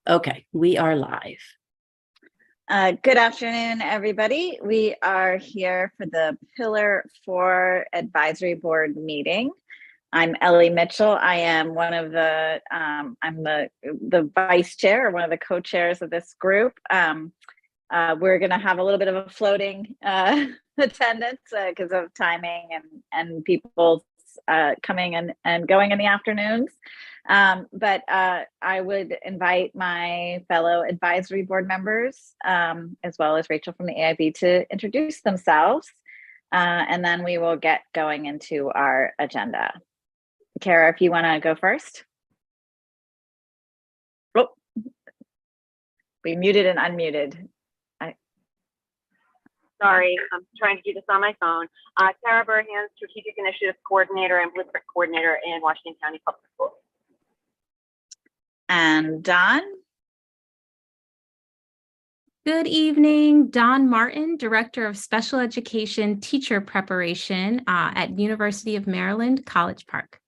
Okay, we are live. Good afternoon, everybody. We are here for the Pillar 4 Advisory Board meeting. I'm Ellie Mitchell. I am one of the, I'm the vice chair, or one of the co-chairs of this group. We're going to have a little bit of a floating attendance because of timing and people coming and going in the afternoons. But I would invite my fellow advisory board members, as well as Rachel from the AIB, to introduce themselves, and then we will get going into our agenda. Kara, if you want to go first. Oh, we muted and unmuted. Sorry, I'm trying to do this on my phone. Kara Burhan, Strategic Initiatives Coordinator and Blueprint Coordinator in Washington County Public Schools. And Don? Good evening, Don Martin, Director of Special Education Teacher Preparation at University of Maryland, College Park.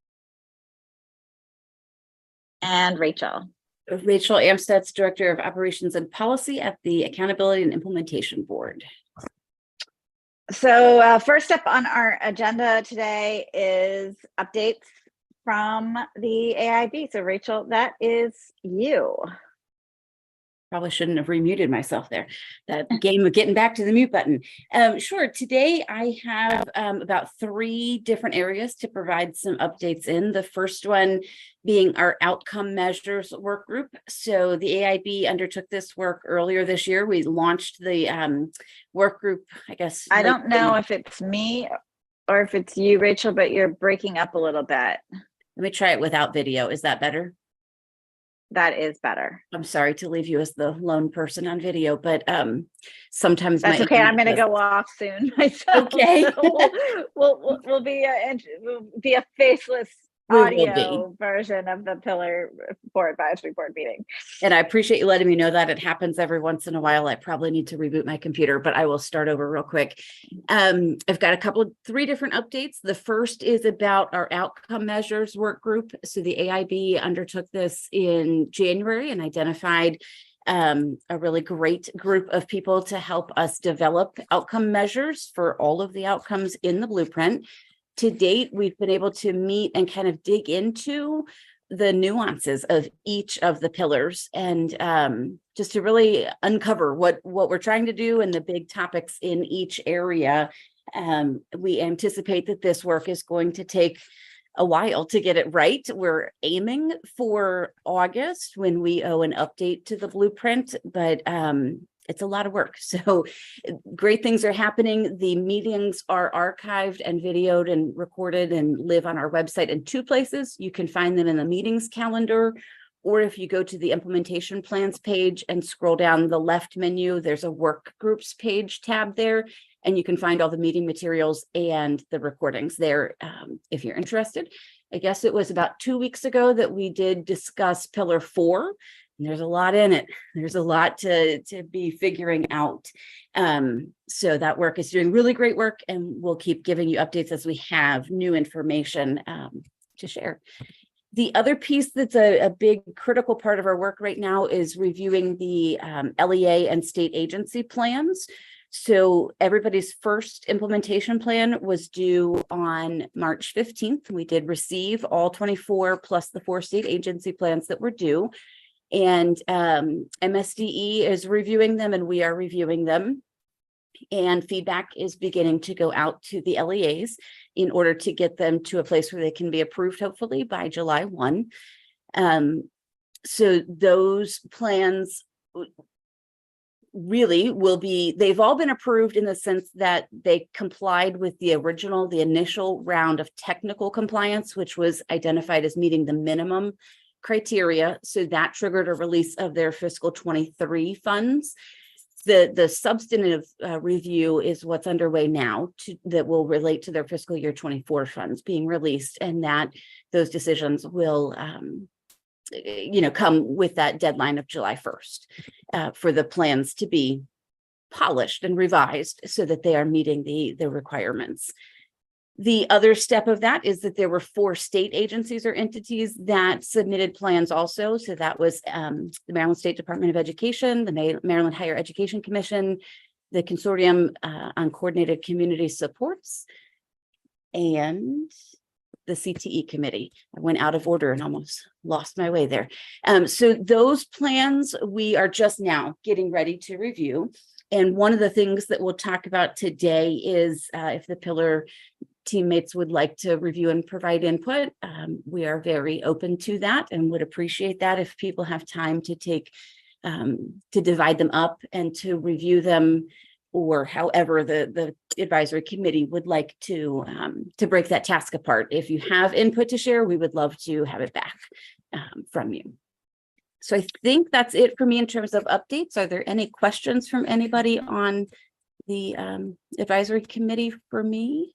And Rachel. Rachel Amstutz, Director of Operations and Policy at the Accountability and Implementation Board. So first up on our agenda today is updates from the AIB. So Rachel, that is you. Probably shouldn't have remuted myself there. That game of getting back to the mute button. Sure. Today I have about 3 different areas to provide some updates in. The first one being our outcome measures work group. So the AIB undertook this work earlier this year. We launched the work group, I guess. I don't know if it's me or if it's you, Rachel, but you're breaking up a little bit. Let me try it without video. Is that better? That is better. I'm sorry to leave you as the lone person on video, but sometimes that's okay. I'm going to go off soon myself. Okay, so we'll be a faceless audio version of the Pillar 4 Advisory Board meeting. And I appreciate you letting me know that. It happens every once in a while. I probably need to reboot my computer, but I will start over real quick. I've got 3 different updates. The first is about our outcome measures work group. So the AIB undertook this in January and identified a really great group of people to help us develop outcome measures for all of the outcomes in the blueprint. To date, we've been able to meet and kind of dig into the nuances of each of the pillars and just to really uncover what we're trying to do and the big topics in each area. We anticipate that this work is going to take a while to get it right. We're aiming for August when we owe an update to the blueprint, but it's a lot of work. So great things are happening. The meetings are archived and videoed and recorded and live on our website in 2 places. You can find them in the meetings calendar, or if you go to the implementation plans page and scroll down the left menu, there's a work groups page tab there, and you can find all the meeting materials and the recordings there if you're interested. I guess it was about 2 weeks ago that we did discuss Pillar 4. And there's a lot in it. There's a lot to be figuring out. So that work is doing really great work, and we'll keep giving you updates as we have new information to share. The other piece that's a big critical part of our work right now is reviewing the LEA and state agency plans. So everybody's first implementation plan was due on March 15th. We did receive all 24 plus the 4 state agency plans that were due. And MSDE is reviewing them, and we are reviewing them. And feedback is beginning to go out to the LEAs in order to get them to a place where they can be approved, hopefully by July 1. So those plans really will be, they've all been approved in the sense that they complied with the initial round of technical compliance, which was identified as meeting the minimum criteria. So that triggered a release of their fiscal 23 funds. The substantive review is what's underway now that will relate to their fiscal year 24 funds being released, and that those decisions will come with that deadline of July 1st for the plans to be polished and revised so that they are meeting the requirements. The other step of that is that there were 4 state agencies or entities that submitted plans also. So that was the Maryland State Department of Education, the Maryland Higher Education Commission, the Consortium on Coordinated Community Supports, and the CTE committee. I went out of order and almost lost my way there. So those plans we are just now getting ready to review. And one of the things that we'll talk about today is if the Pillar teammates would like to review and provide input, we are very open to that and would appreciate that if people have time to take to divide them up and to review them, or however the advisory committee would like to break that task apart. If you have input to share, we would love to have it back from you. So I think that's it for me in terms of updates. Are there any questions from anybody on the advisory committee for me?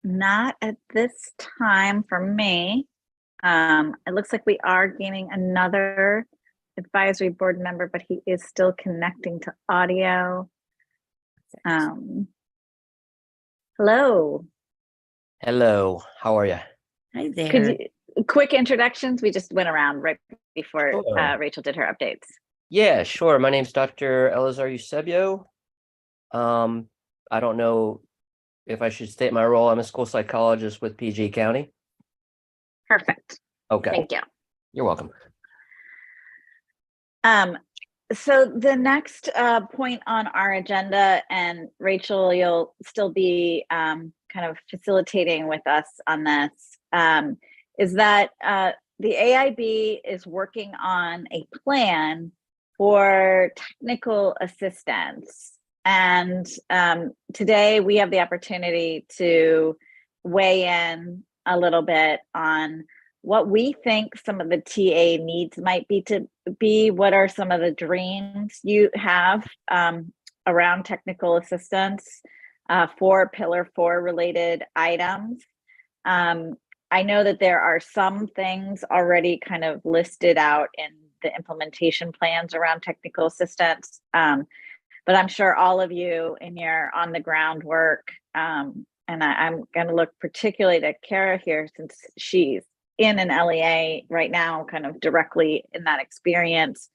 Not at this time for me. It looks like we are gaining another advisory board member, but he is still connecting to audio. Hello. Hello, how are you? Hi there. Could you, quick introductions? We just went around right before Sure. Rachel did her updates. Yeah, sure. My name's Dr. Elazar Eusebio. I don't know if I should state my role. I'm a school psychologist with PG County. Perfect. Okay, Thank you. you're welcome. So the next point on our agenda, and Rachel, you'll still be kind of facilitating with us on this, is that the AIB is working on a plan for technical assistance. And today we have the opportunity to weigh in a little bit on what we think some of the TA needs might be, what are some of the dreams you have around technical assistance for Pillar 4 related items. I know that there are some things already kind of listed out in the implementation plans around technical assistance, but I'm sure all of you in your on the ground work, and I'm going to look particularly to Kara here since she's in an LEA right now, kind of directly in that experience.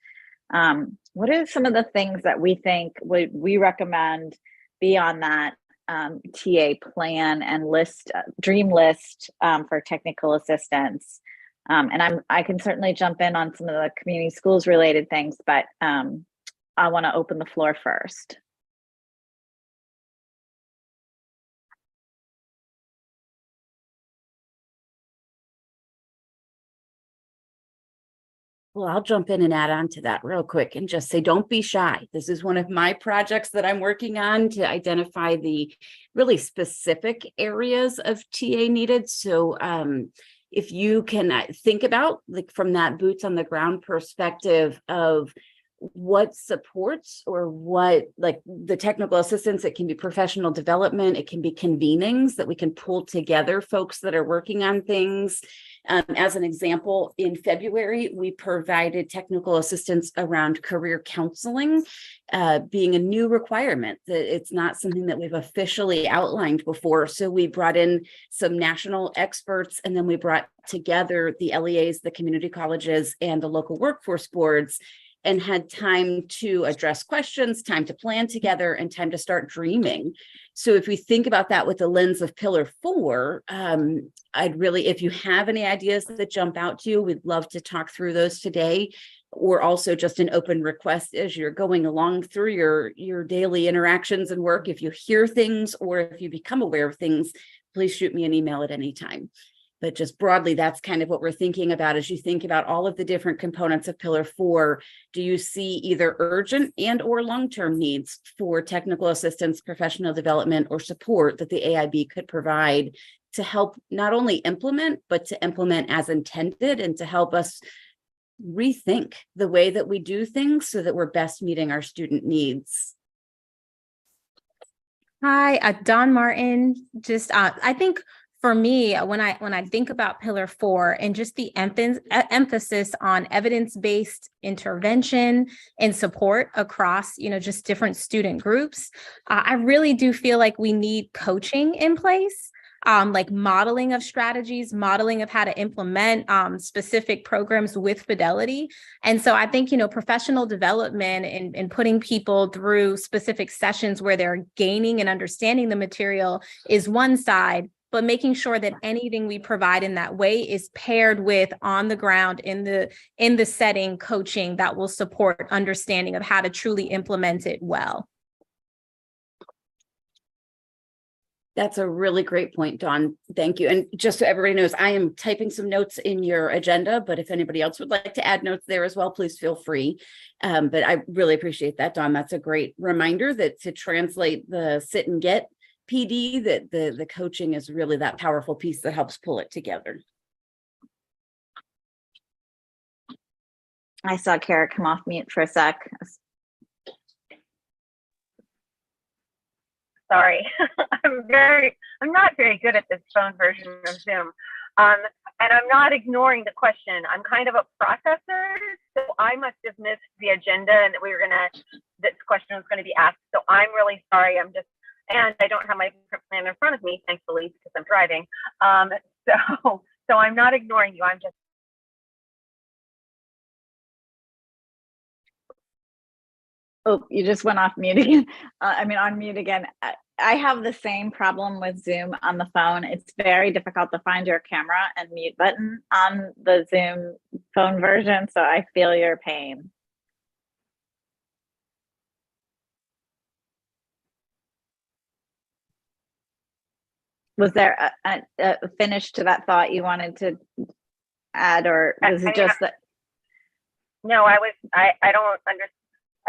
What are some of the things that we think we recommend be on that TA plan and list, dream list for technical assistance? And I can certainly jump in on some of the community schools related things, but I want to open the floor first. Well, I'll jump in and add on to that real quick and just say, don't be shy. This is one of my projects that I'm working on to identify the really specific areas of TA needed. So if you can think about, like, from that boots on the ground perspective of what supports or what, like, the technical assistance, it can be professional development, it can be convenings that we can pull together folks that are working on things. As an example, in February, we provided technical assistance around career counseling, being a new requirement, that it's not something that we've officially outlined before. So we brought in some national experts, and then we brought together the LEAs, the community colleges, and the local workforce boards, and had time to address questions, time to plan together, and time to start dreaming. So if we think about that with the lens of Pillar 4, I'd really, if you have any ideas that jump out to you, we'd love to talk through those today, or also just an open request as you're going along through your daily interactions and work. If you hear things or if you become aware of things, please shoot me an email at any time. But just broadly, that's kind of what we're thinking about as you think about all of the different components of Pillar 4. Do you see either urgent and or long-term needs for technical assistance, professional development, or support that the AIB could provide to help not only implement, but to implement as intended, and to help us rethink the way that we do things so that we're best meeting our student needs? Hi, Dawn Martin. Just, I think for me, when I think about Pillar 4 and just the emphasis on evidence-based intervention and support across, just different student groups, I really do feel like we need coaching in place. Like modeling of strategies, modeling of how to implement specific programs with fidelity. And so I think, professional development and putting people through specific sessions where they're gaining and understanding the material is one side, but making sure that anything we provide in that way is paired with on the ground in the setting coaching that will support understanding of how to truly implement it well. That's a really great point, Dawn. Thank you. And just so everybody knows, I am typing some notes in your agenda, but if anybody else would like to add notes there as well, please feel free. But I really appreciate that, Dawn. That's a great reminder that to translate the sit and get PD, that the coaching is really that powerful piece that helps pull it together. I saw Kara come off mute for a sec. Sorry, I'm not very good at this phone version of Zoom. And I'm not ignoring the question. I'm kind of a processor, so I must have missed the agenda and that this question was going to be asked. So I'm really sorry. And I don't have my plan in front of me, thankfully, because I'm driving. So I'm not ignoring you. I'm just. Oh, you just went off mute again. On mute again. I have the same problem with Zoom on the phone. It's very difficult to find your camera and mute button on the Zoom phone version, so I feel your pain. Was there a finish to that thought you wanted to add, or was it just that? No, I don't understand.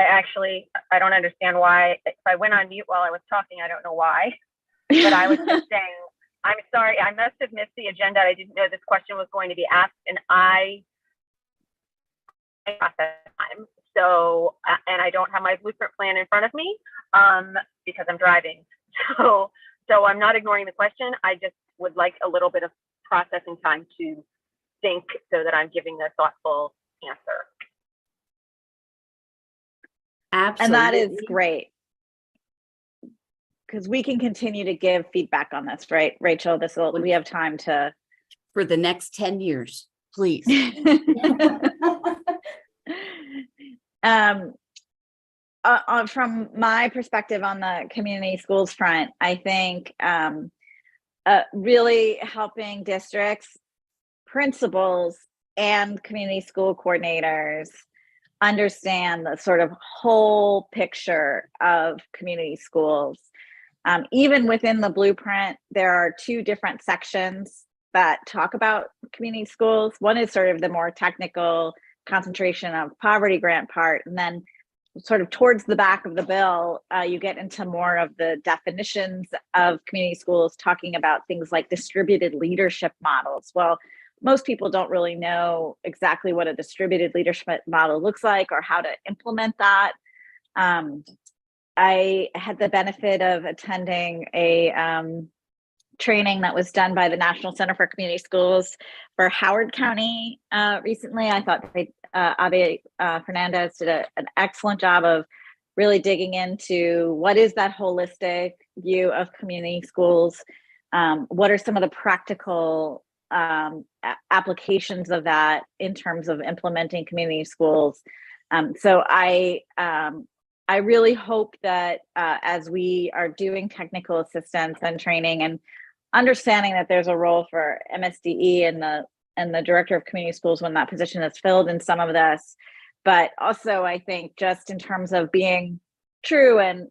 I don't understand why. If I went on mute while I was talking, I don't know why. But I was just saying, I'm sorry. I must have missed the agenda. I didn't know this question was going to be asked, and I time. So, and I don't have my blueprint plan in front of me because I'm driving. So I'm not ignoring the question. I just would like a little bit of processing time to think so that I'm giving a thoughtful answer. Absolutely. And that is great, because we can continue to give feedback on this, right, Rachel? We have time to. For the next 10 years, please. From my perspective on the community schools front, I think really helping districts, principals, and community school coordinators understand the sort of whole picture of community schools. Even within the blueprint, there are two different sections that talk about community schools. One is sort of the more technical concentration of poverty grant part, and then sort of towards the back of the bill, you get into more of the definitions of community schools, talking about things like distributed leadership models. Well, most people don't really know exactly what a distributed leadership model looks like or how to implement that. I had the benefit of attending a training that was done by the National Center for Community Schools for Howard County recently. I thought Abe Fernandez did an excellent job of really digging into what is that holistic view of community schools. What are some of the practical applications of that in terms of implementing community schools? So I really hope that as we are doing technical assistance and training and understanding that there's a role for MSDE and the director of community schools when that position is filled in some of this, but also I think just in terms of being true and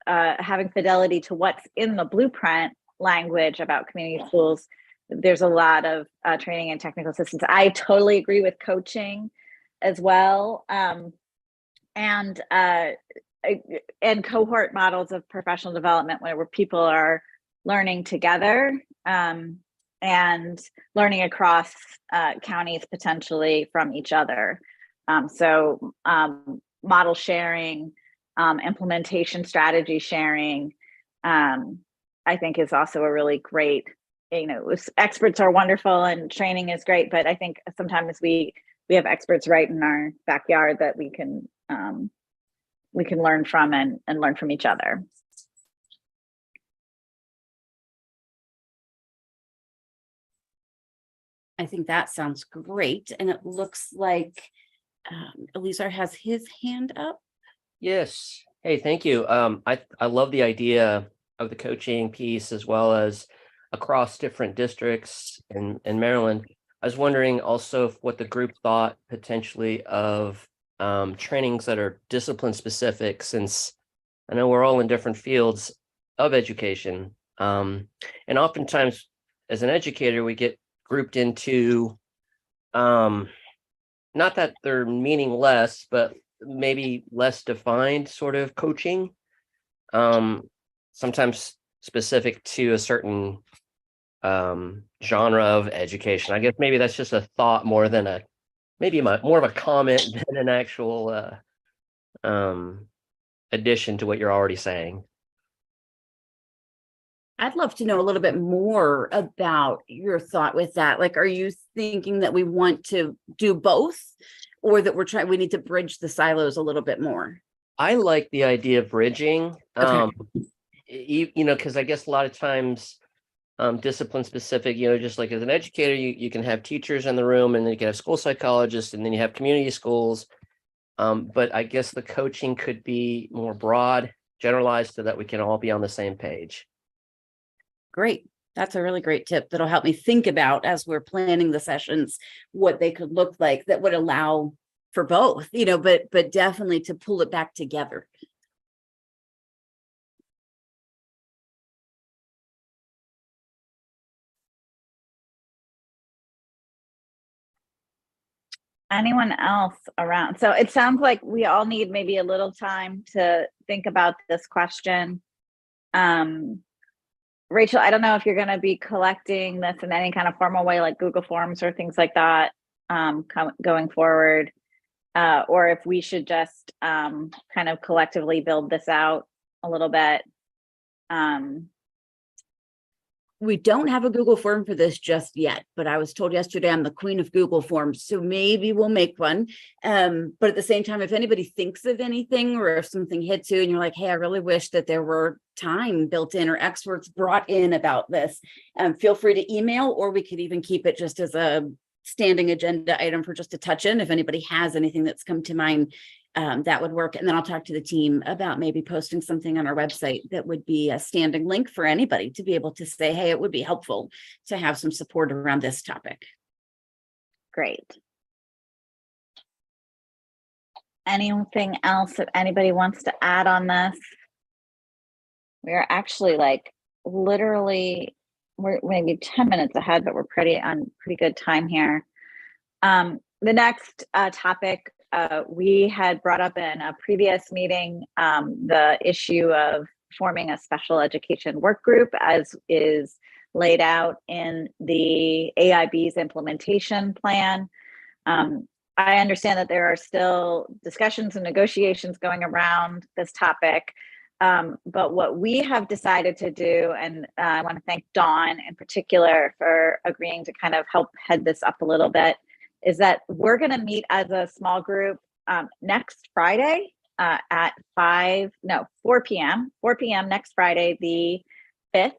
having fidelity to what's in the blueprint language about community schools, there's a lot of training and technical assistance. I totally agree with coaching as well, and cohort models of professional development where people are learning together and learning across counties potentially from each other. So model sharing, implementation strategy sharing, I think is also a really great, experts are wonderful and training is great, but I think sometimes we have experts right in our backyard that we can learn from and learn from each other. I think that sounds great. And it looks like Elizar has his hand up. Yes. Hey, thank you. I love the idea of the coaching piece as well as across different districts in Maryland. I was wondering also what the group thought potentially of trainings that are discipline specific, since I know we're all in different fields of education. And oftentimes as an educator, we get grouped into, not that they're meaningless, but maybe less defined sort of coaching, sometimes specific to a certain genre of education. I guess maybe that's just a thought more than more of a comment than an actual addition to what you're already saying. I'd love to know a little bit more about your thought with that. Like, are you thinking that we want to do both, or that we need to bridge the silos a little bit more? I like the idea of bridging, Okay. because I guess a lot of times discipline specific, just like as an educator, you can have teachers in the room, and then you can have school psychologists, and then you have community schools. But I guess the coaching could be more broad, generalized, so that we can all be on the same page. Great. That's a really great tip that'll help me think about, as we're planning the sessions, what they could look like that would allow for both, but definitely to pull it back together. Anyone else around? So it sounds like we all need maybe a little time to think about this question. Rachel, I don't know if you're going to be collecting this in any kind of formal way, like Google Forms or things like that, going forward, or if we should just kind of collectively build this out a little bit. We don't have a Google form for this just yet, but I was told yesterday I'm the queen of Google Forms, so maybe we'll make one. But at the same time, if anybody thinks of anything, or if something hits you and you're like, hey, I really wish that there were time built in or experts brought in about this, feel free to email, or we could even keep it just as a standing agenda item for just a touch in. If anybody has anything that's come to mind, that would work. And then I'll talk to the team about maybe posting something on our website that would be a standing link for anybody to be able to say, hey, it would be helpful to have some support around this topic. Great. Anything else that anybody wants to add on this? We are actually literally, we're maybe 10 minutes ahead, but we're pretty good time here. The next topic, we had brought up in a previous meeting, the issue of forming a special education work group, as is laid out in the AIB's implementation plan. I understand that there are still discussions and negotiations going around this topic. But what we have decided to do, and I want to thank Dawn in particular for agreeing to kind of help head this up a little bit, is that we're going to meet as a small group next Friday at 4 p.m. next Friday, the 5th,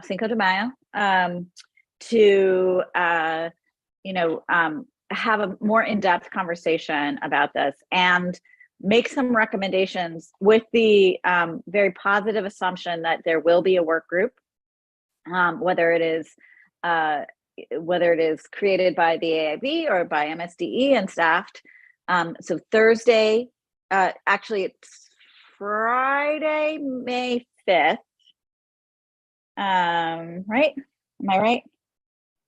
Cinco de Mayo, to have a more in-depth conversation about this and make some recommendations with the very positive assumption that there will be a work group, whether it is created by the AIB or by MSDE and staffed. So Thursday, actually it's Friday, May 5th. Right? Am I right?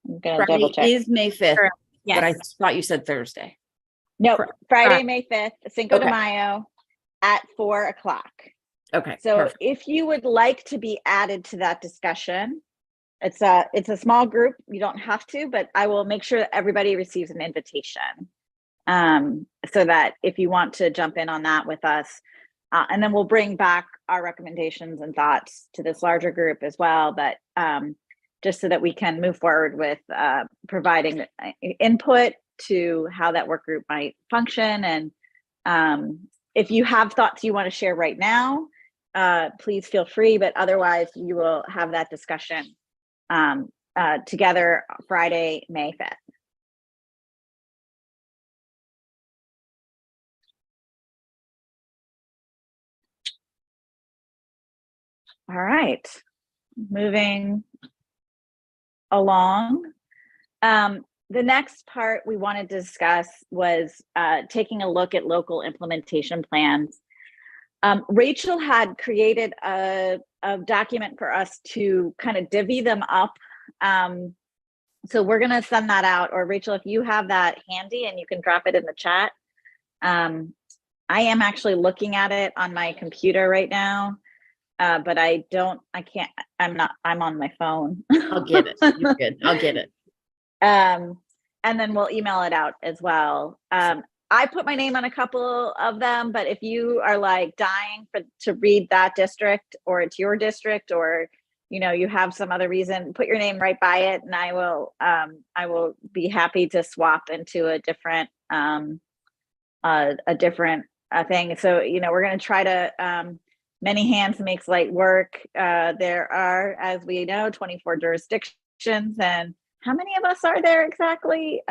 I'm gonna Friday double check. is May 5th, Yes. but I thought you said Thursday. No, Friday, Fri- May 5th, Cinco de Okay. Mayo at 4 o'clock. Okay. So perfect. if you would like to be added to that discussion, it's a small group. You don't have to, but I will make sure that everybody receives an invitation. So that if you want to jump in on that with us, And then we'll bring back our recommendations and thoughts to this larger group as well. But just so that we can move forward with providing input to how that work group might function. And if you have thoughts you want to share right now, please feel free, but otherwise you will have that discussion together Friday, May 5th. All right, moving along. The next part we wanted to discuss was taking a look at local implementation plans. Rachel had created a document for us to kind of divvy them up. So we're going to send that out, or Rachel, if you have that handy and you can drop it in the chat. I am actually looking at it on my computer right now. But I'm on my phone. I'll get it. You're good. I'll get it. And then we'll email it out as well. I put my name on a couple of them, but if you are like dying to read that district, or it's your district, or you have some other reason, put your name right by it, and I will be happy to swap into a different thing. So we're going to try to. Many hands makes light work. There are, as we know, 24 jurisdictions. And how many of us are there exactly?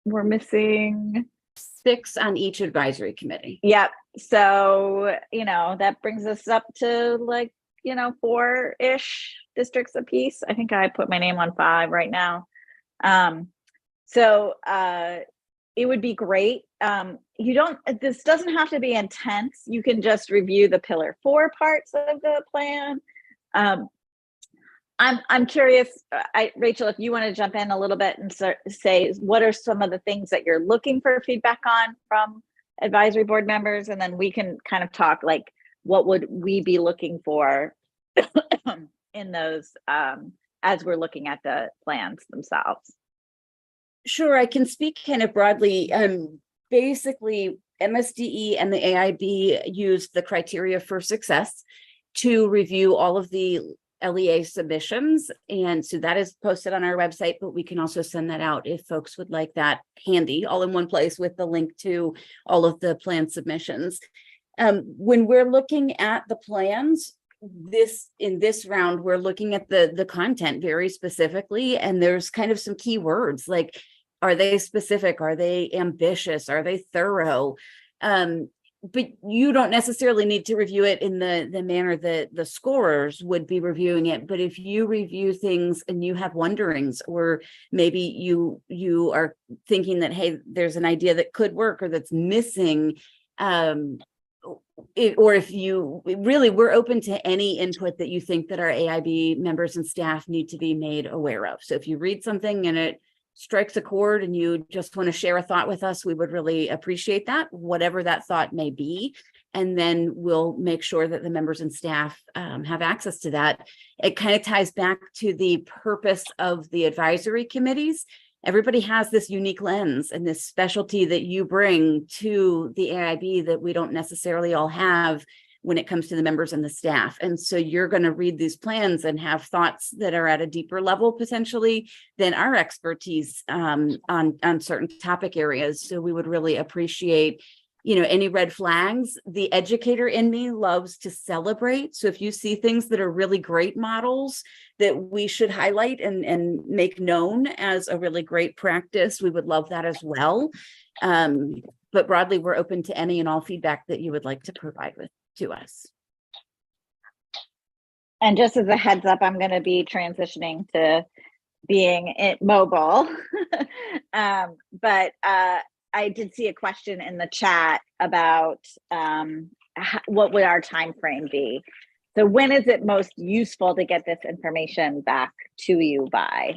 We're missing 6 on each advisory committee. Yep. So, that brings us up to 4-ish districts apiece. I think I put my name on 5 right now. So it would be great. This doesn't have to be intense. You can just review the Pillar 4 parts of the plan. I'm curious, Rachel, if you want to jump in a little bit and say what are some of the things that you're looking for feedback on from advisory board members, and then we can kind of talk what would we be looking for in those as we're looking at the plans themselves. Sure, I can speak kind of broadly. Basically, MSDE and the AIB use the criteria for success to review all of the LEA submissions. And so that is posted on our website, but we can also send that out if folks would like that handy, all in one place with the link to all of the plan submissions. When we're looking at the plans, in this round, we're looking at the content very specifically, and there's kind of some key words like, are they specific? Are they ambitious? Are they thorough? But you don't necessarily need to review it in the manner that the scorers would be reviewing it. But if you review things and you have wonderings, or maybe you are thinking that, hey, there's an idea that could work or that's missing, or if we're open to any input that you think that our AIB members and staff need to be made aware of. So if you read something and it strikes a chord and you just want to share a thought with us, we would really appreciate that, whatever that thought may be. And then we'll make sure that the members and staff have access to that. It kind of ties back to the purpose of the advisory committees. Everybody has this unique lens and this specialty that you bring to the AIB that we don't necessarily all have when it comes to the members and the staff. And so you're going to read these plans and have thoughts that are at a deeper level potentially than our expertise on certain topic areas. So we would really appreciate, any red flags. The educator in me loves to celebrate. So if you see things that are really great models that we should highlight and make known as a really great practice, we would love that as well. But broadly, we're open to any and all feedback that you would like to provide to us. And just as a heads up, I'm going to be transitioning to being mobile. But I did see a question in the chat about what would our time frame be. So when is it most useful to get this information back to you by?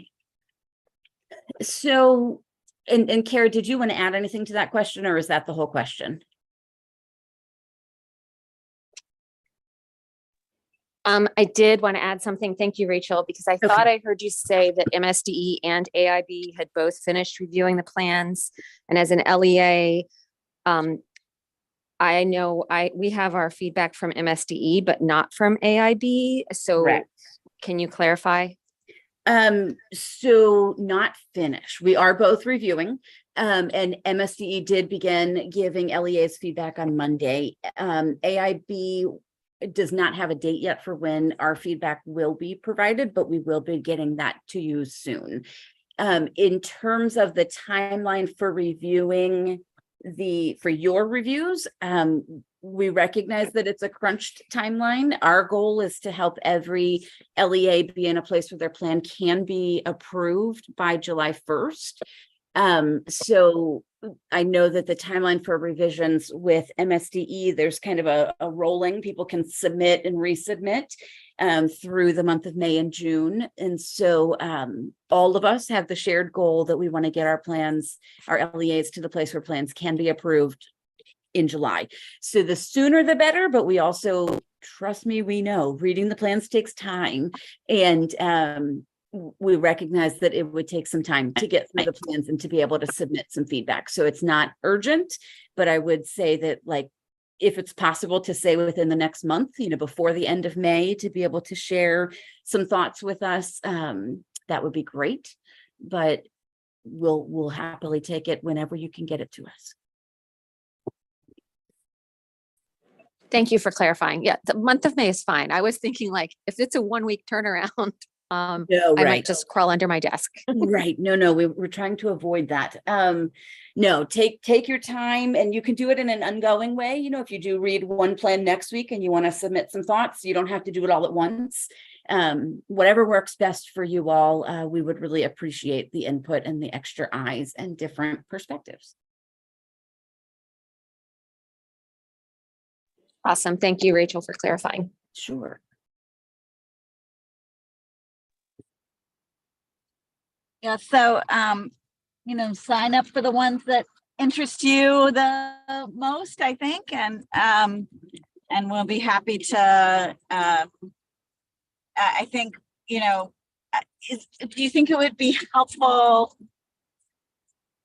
So, and Kara, did you want to add anything to that question, or is that the whole question? I did want to add something. Thank you, Rachel, because I thought I heard you say that MSDE and AIB had both finished reviewing the plans. And as an LEA, I know we have our feedback from MSDE, but not from AIB. So Correct. can you clarify? So not finished. We are both reviewing. And MSDE did begin giving LEA's feedback on Monday. AIB does not have a date yet for when our feedback will be provided, but we will be getting that to you soon. In terms of the timeline for reviewing for your reviews, we recognize that it's a crunched timeline. Our goal is to help every LEA be in a place where their plan can be approved by July 1st. So I know that the timeline for revisions with MSDE, there's kind of a rolling, people can submit and resubmit through the month of May and June. And so all of us have the shared goal that we want to get our plans, our LEAs to the place where plans can be approved in July. So the sooner the better, but we also, trust me, we know reading the plans takes time. And we recognize that it would take some time to get through the plans and to be able to submit some feedback. So it's not urgent, but I would say that, like, if it's possible to say within the next month, before the end of May, to be able to share some thoughts with us, that would be great. But we'll happily take it whenever you can get it to us. Thank you for clarifying. Yeah, the month of May is fine. I was thinking, like, if it's a 1 week turnaround, No, I right. might just crawl under my desk. Right. No, we're trying to avoid that. No, take your time, and you can do it in an ongoing way. If you do read one plan next week and you want to submit some thoughts, you don't have to do it all at once. Whatever works best for you all, we would really appreciate the input and the extra eyes and different perspectives. Awesome. Thank you, Rachel, for clarifying. Sure. Yeah, so, sign up for the ones that interest you the most, I think, and we'll be happy to, I think, do you think it would be helpful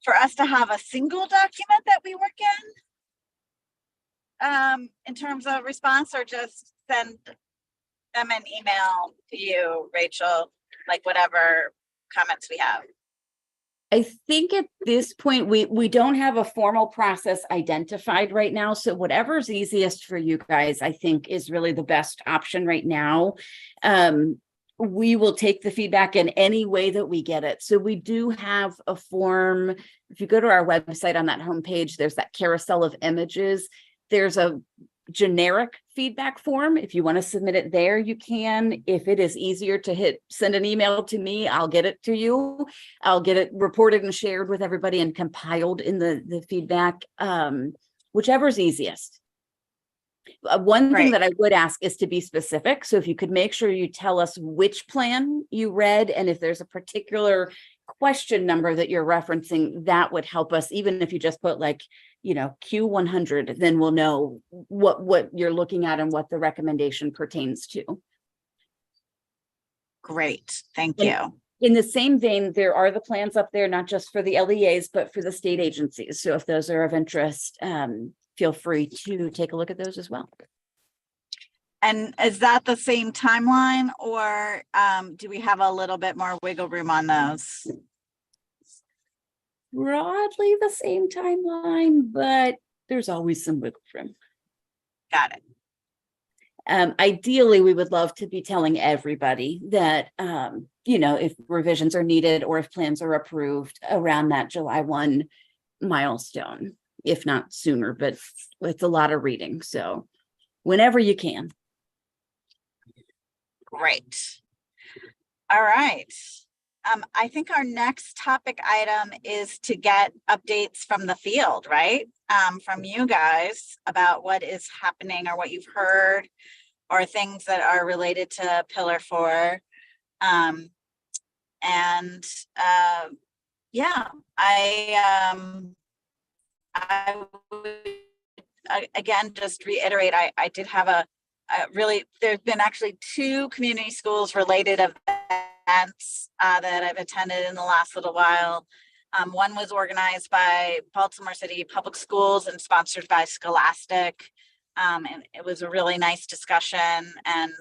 for us to have a single document that we work in terms of response, or just send them an email to you, Rachel, like whatever comments we have? I think at this point, we don't have a formal process identified right now. So whatever's easiest for you guys, I think, is really the best option right now. We will take the feedback in any way that we get it. So we do have a form. If you go to our website, on that homepage, there's that carousel of images. There's a generic feedback form. If you want to submit it there, you can. If it is easier to send an email to me, I'll get it to you. I'll get it reported and shared with everybody and compiled in the feedback, whichever's easiest. One thing that I would ask is to be specific. So if you could make sure you tell us which plan you read, and if there's a particular question number that you're referencing, that would help us. Even if you just put, like, Q100, then we'll know what you're looking at and what the recommendation pertains to. Great, thank you. In the same vein, there are the plans up there, not just for the LEAs, but for the state agencies. So if those are of interest, feel free to take a look at those as well. And is that the same timeline, or do we have a little bit more wiggle room on those? Broadly the same timeline, but there's always some wiggle room. Got it. Ideally, we would love to be telling everybody that, if revisions are needed or if plans are approved around that July 1 milestone, if not sooner, but it's a lot of reading. So whenever you can. Great. All right. I think our next topic item is to get updates from the field, right? From you guys about what is happening or what you've heard or things that are related to Pillar 4. Yeah, I would again just reiterate, I did have a really, there's been actually 2 community schools related events that I've attended in the last little while. One was organized by Baltimore City Public Schools and sponsored by Scholastic. And it was a really nice discussion, and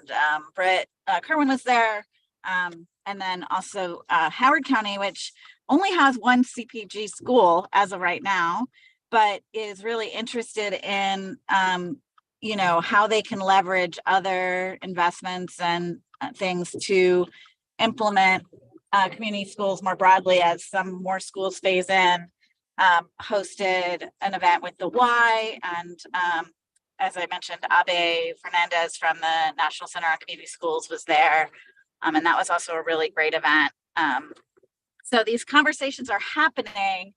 Britt Kerwin was there. And then also Howard County, which only has one CPG school as of right now, but is really interested in how they can leverage other investments and things to implement community schools more broadly as some more schools phase in. Hosted an event with the Y, and as I mentioned, Abe Fernandez from the National Center on Community Schools was there. And that was also a really great event. So these conversations are happening,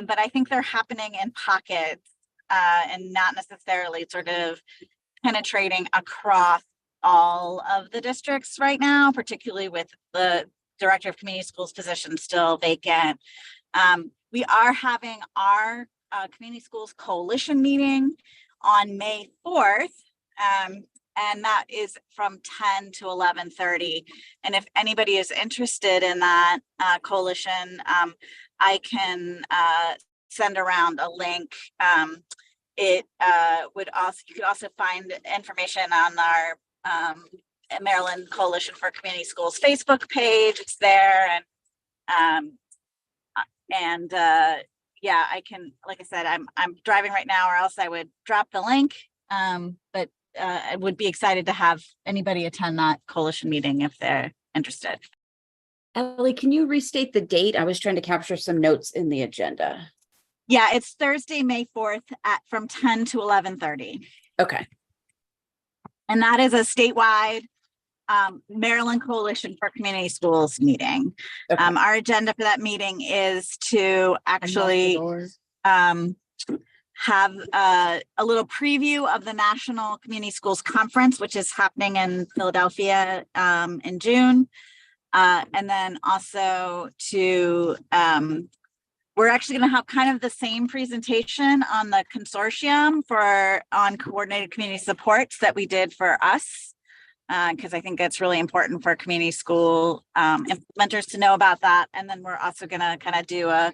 but I think they're happening in pockets and not necessarily sort of penetrating across all of the districts right now, particularly with the Director of Community Schools position still vacant. We are having our Community Schools Coalition meeting on May 4th. And that is from 10 to 11:30. And if anybody is interested in that coalition, I can send around a link. You could also find information on our Maryland Coalition for Community Schools Facebook page. It's there. And yeah, I can, like I said, I'm driving right now, or else I would drop the link. But I would be excited to have anybody attend that coalition meeting if they're interested. Ellie, can you restate the date? I was trying to capture some notes in the agenda. Yeah, it's Thursday, May 4th from 10 to 11:30. Okay. And that is a statewide Maryland Coalition for Community Schools meeting. Okay. Our agenda for that meeting is to actually have a little preview of the National Community Schools Conference, which is happening in Philadelphia in June. And then also to, we're actually going to have kind of the same presentation on the consortium on coordinated community supports that we did for us, because I think that's really important for community school implementers to know about that. And then we're also going to kind of do a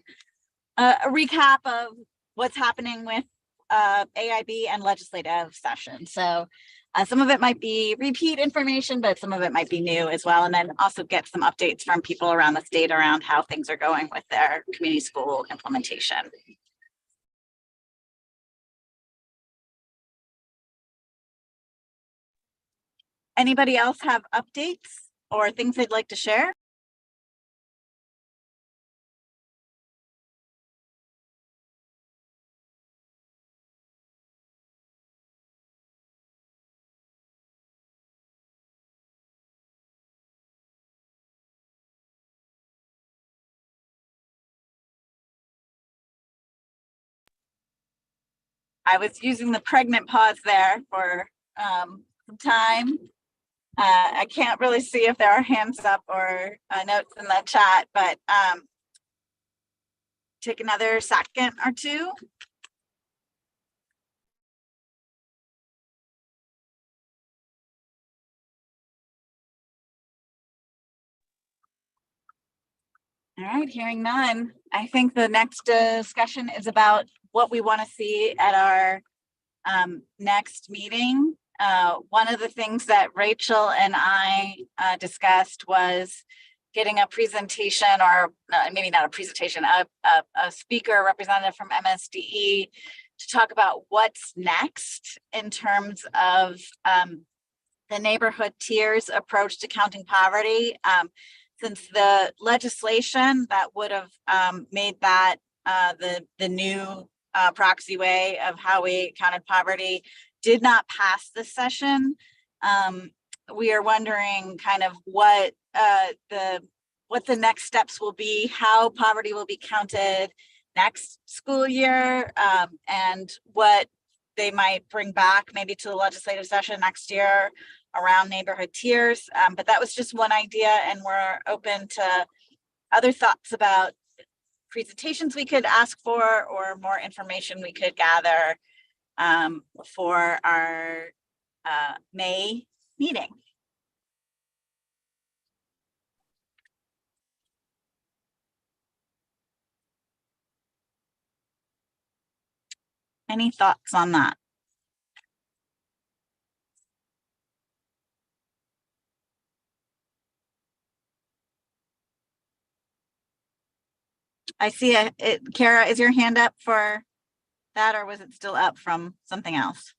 recap of what's happening with AIB and legislative session. So some of it might be repeat information, but some of it might be new as well. And then also get some updates from people around the state around how things are going with their community school implementation. Anybody else have updates or things they'd like to share? I was using the pregnant pause there for some time. I can't really see if there are hands up or notes in the chat, but take another second or two. All right, hearing none. I think the next discussion is about what we want to see at our next meeting. One of the things that Rachel and I discussed was getting a presentation, or maybe not a presentation, a speaker representative from MSDE to talk about what's next in terms of the neighborhood tiers approach to counting poverty. Since the legislation that would have made that the new proxy way of how we counted poverty did not pass this session, we are wondering kind of what the next steps will be, how poverty will be counted next school year, and what they might bring back maybe to the legislative session next year around neighborhood tiers. But that was just one idea, and we're open to other thoughts about presentations we could ask for or more information we could gather for our May meeting. Any thoughts on that? I see it. Kara, is your hand up for that, or was it still up from something else?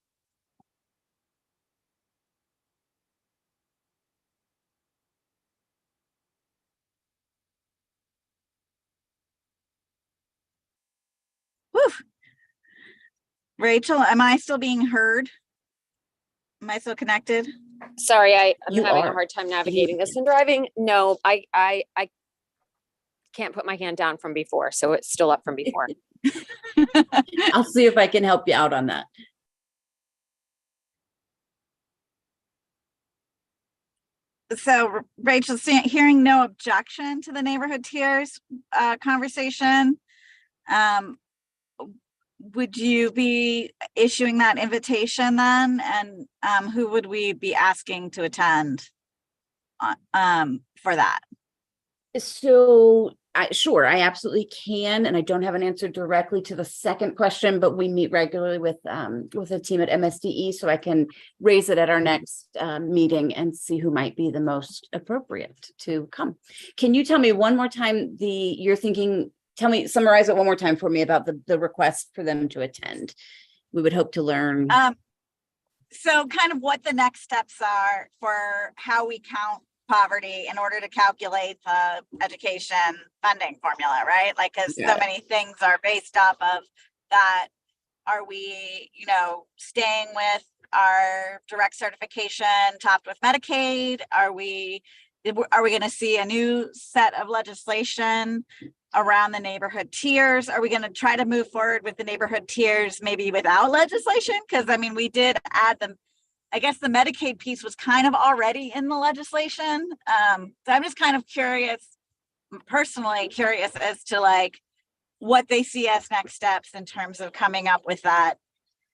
Whew. Rachel, am I still being heard? Am I still connected? Sorry, I'm You having a are. hard time navigating this and driving. No, I can't put my hand down from before, so it's still up from before. I'll see if I can help you out on that. So Rachel, hearing no objection to the neighborhood tiers conversation, would you be issuing that invitation then? And who would we be asking to attend for that? So sure, I absolutely can, and I don't have an answer directly to the second question, but we meet regularly with a team at MSDE, so I can raise it at our next meeting and see who might be the most appropriate to come. Can you tell me one more time you're thinking? Summarize it one more time for me about the request for them to attend. We would hope to learn. So kind of what the next steps are for how we count poverty in order to calculate the education funding formula, right? Like, because so many things are based off of that. Are we, staying with our direct certification topped with Medicaid? Are we going to see a new set of legislation around the neighborhood tiers? Are we going to try to move forward with the neighborhood tiers maybe without legislation? Because we did add them. I guess the Medicaid piece was kind of already in the legislation. So I'm just kind of personally curious as to what they see as next steps in terms of coming up with that,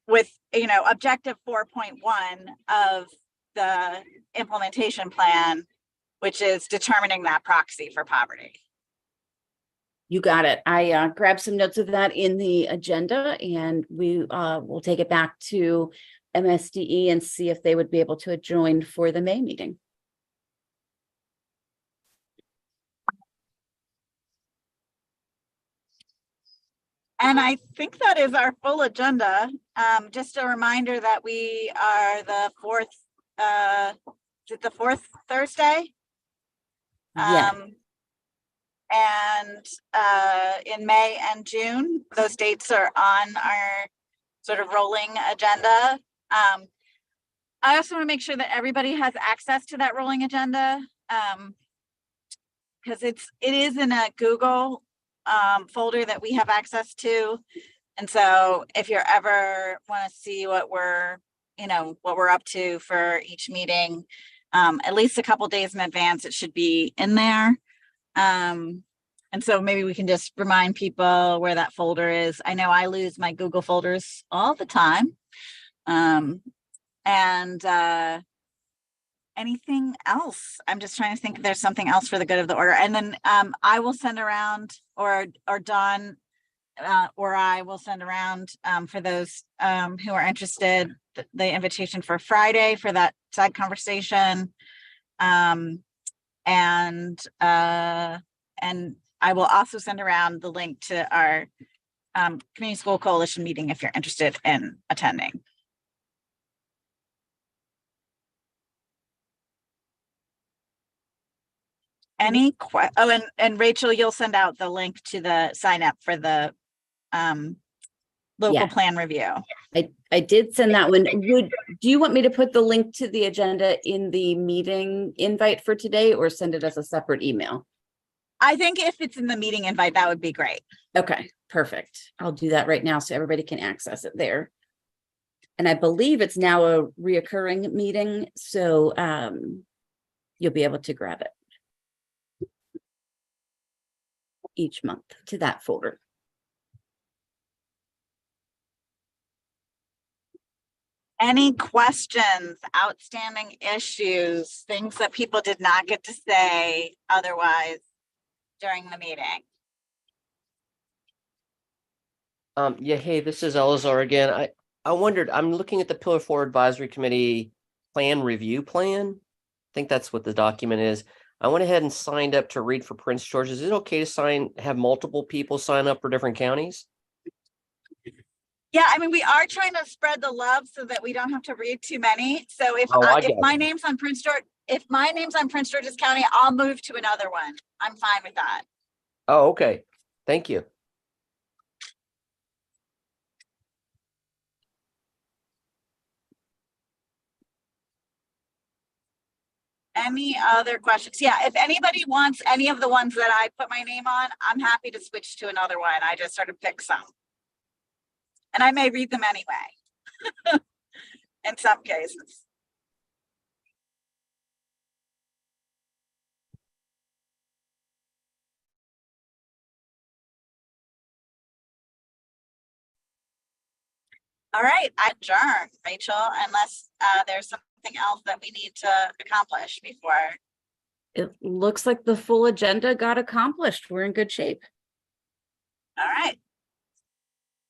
with, objective 4.1 of the implementation plan, which is determining that proxy for poverty. You got it. I grabbed some notes of that in the agenda, and we will take it back to MSDE and see if they would be able to join for the May meeting. And I think that is our full agenda. Just a reminder that we are the fourth Thursday? Yeah. And in May and June, those dates are on our sort of rolling agenda. I also want to make sure that everybody has access to that rolling agenda, because it is in a Google folder that we have access to. And so if you're ever want to see what we're up to for each meeting, at least a couple days in advance, it should be in there. And so maybe we can just remind people where that folder is. I know I lose my Google folders all the time. Anything else? I'm just trying to think if there's something else for the good of the order. And then I will send around, or Dawn or I will send around for those who are interested, the invitation for Friday for that side conversation. And I will also send around the link to our Community School Coalition meeting if you're interested in attending. Any and Rachel, you'll send out the link to the sign up for the local plan review. I did send that one. Do you want me to put the link to the agenda in the meeting invite for today, or send it as a separate email? I think if it's in the meeting invite, that would be great. Okay, perfect. I'll do that right now so everybody can access it there. And I believe it's now a reoccurring meeting, so you'll be able to grab it each month to that folder. Any questions, outstanding issues, things that people did not get to say otherwise during the meeting? Yeah, hey, this is Elazar again. I wondered, I'm looking at the Pillar 4 Advisory Committee plan review plan. I think that's what the document is. I went ahead and signed up to read for Prince George. Is it okay to have multiple people sign up for different counties? Yeah, I mean, we are trying to spread the love so that we don't have to read too many. So if Oh, I if get my you. name's on Prince George, if my name's on Prince George's County, I'll move to another one. I'm fine with that. Oh, okay. Thank you. Any other questions? Yeah, if anybody wants any of the ones that I put my name on, I'm happy to switch to another one. I just sort of pick some. And I may read them anyway. In some cases. All right, I adjourn, Rachel, unless there's something else that we need to accomplish before. It looks like the full agenda got accomplished. We're in good shape. All right.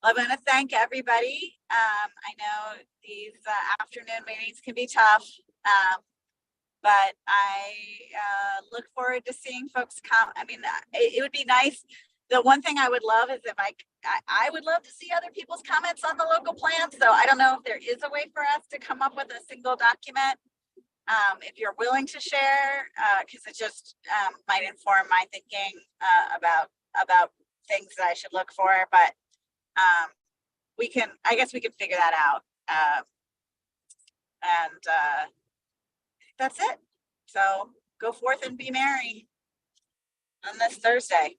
Well, I want to thank everybody. I know these afternoon meetings can be tough, but I look forward to seeing folks come. I mean, it would be nice. The one thing I would love is if I would love to see other people's comments on the local plan. So I don't know if there is a way for us to come up with a single document. If you're willing to share, because it just might inform my thinking about things that I should look for. But I guess we can figure that out. That's it. So go forth and be merry on this Thursday.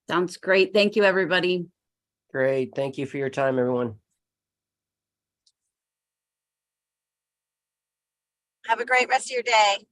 Sounds great. Thank you, everybody. Great. Thank you for your time, everyone. Have a great rest of your day.